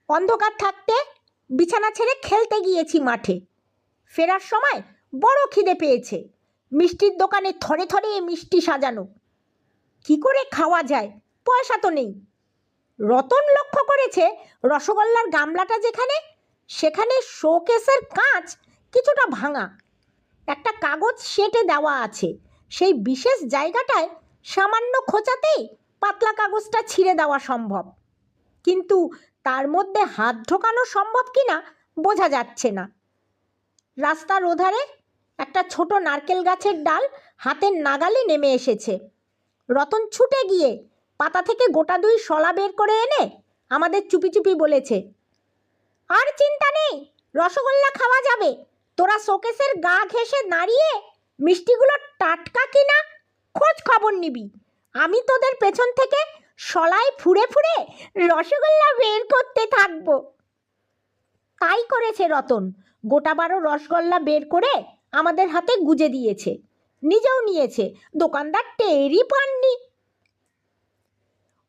অন্ধকার থাকতে বিছানা ছেড়ে খেলতে গিয়েছি মাঠে। ফেরার সময় বড় খিদে পেয়েছে। মিষ্টির দোকানে থরে থরে মিষ্টি সাজানো। কি করে খাওয়া যায়, পয়সা তো নেই। রতন লক্ষ্য করেছে রসগোল্লার গামলাটা যেখানে, সেখানে শোকেসের কাঁচ কিছুটা ভাঙা। একটা কাগজ সেঁটে দেওয়া আছে। সেই বিশেষ জায়গাটায় সামান্য খোঁচাতেই পাতলা কাগজটা ছিঁড়ে দেওয়া সম্ভব, কিন্তু তার মধ্যে হাত ঢোকানো সম্ভব কিনা বোঝা যাচ্ছে না। রাস্তার ওধারে একটা ছোট নারকেল গাছের ডাল হাতের নাগালে নেমে এসেছে। রতন ছুটে গিয়ে পাতা থেকে গোটা 2 শলা বের করে এনে আমাদের চুপি চুপি বলেছে, আর চিন্তা নেই, রসগোল্লা খাওয়া যাবে। তোরা শোকেসের গা ঘেঁষে দাঁড়িয়ে মিষ্টিগুলো টাটকা কিনা খোঁজ খবর নিবি। আমি তোদের পেছন থেকে শলায় ফুঁড়ে ফুঁড়ে রসগোল্লা বের করতে থাকবো। তাই করেছে রতন। গোটা 12 রসগোল্লা বের করে আমাদের হাতে গুজে দিয়েছে, নিজেও নিয়েছে। দোকানদার টেরই পাননি।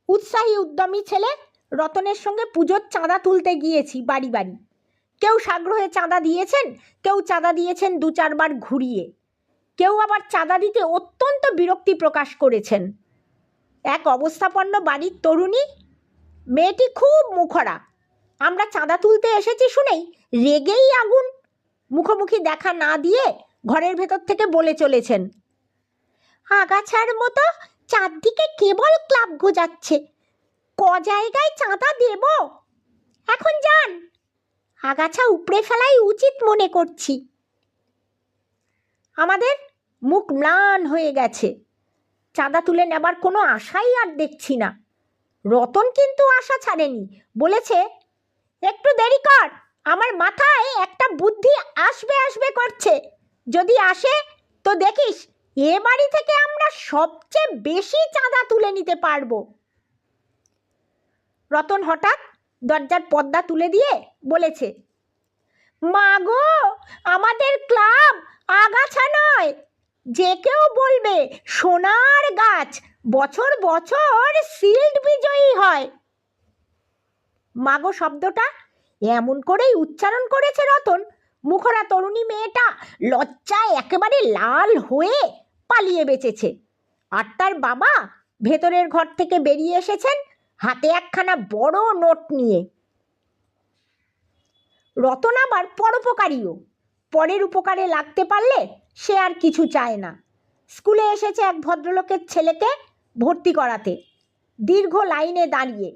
উৎসাহী উদ্যমী ছেলে রতনের সঙ্গে পুজোর চাঁদা তুলতে গিয়েছি বাড়ি বাড়ি। কেউ সাগ্রহে চাঁদা দিয়েছেন, কেউ চাঁদা দিয়েছেন 2-4 বার ঘুরিয়ে, কেউ আবার চাঁদা দিতে অত্যন্ত বিরক্তি প্রকাশ করেছেন। এক অবস্থাপন্ন বাড়ির তরুণী, মেয়েটি খুব মুখরা। আমরা চাঁদা তুলতে এসেছি শুনেই রেগেই আগুন। মুখোমুখি দেখা না দিয়ে ঘরের ভেতর থেকে বলে চলেছেন, আগাছার মতো চারদিকে কেবল ক্লাব গোজাচ্ছে, ক জায়গায় চাঁদা দেব। এখন যান, আগাছা উপড়ে ফেলাই উচিত মনে করছি। আমাদের মুখ ম্লান হয়ে গেছে। চাঁদা তুলে নেবার কোনো আশাই আর দেখছি না। রতন কিন্তু আশা ছাড়েনি, বলেছে, একটু দেরি কর, আমার মাথায় একটা বুদ্ধি আসবে আসবে করছে। যদি আসে তো দেখিস, এ বাড়ি থেকে আমরা সবচেয়ে বেশি চাঁদা তুলে নিতে পারবো। রতন হঠাৎ দরজার পর্দা তুলে দিয়ে বলেছে, মা গো, আমাদের ক্লাব আগাছা নয়, যে কেউ বলবে সোনার গাছ, বছর বছর শিল্ড বিজয়ী হয়। মাগো শব্দটা এমন করেই উচ্চারণ করেছে রতন, মুখরা তরুণী মেয়েটা লজ্জায় একেবারে লাল হয়ে পালিয়ে বেঁচেছে। আর তার বাবা ভেতরের ঘর থেকে বেরিয়ে এসেছেন হাতে একখানা বড় নোট নিয়ে। রতন আবার পরোপকারীও। পরের উপকারে লাগতে পারলে সে আর কিছু চায় না। স্কুলে এসেছে এক ভদ্রলোকের ছেলেকে ভর্তি করাতে। দীর্ঘ লাইনে দাঁড়িয়ে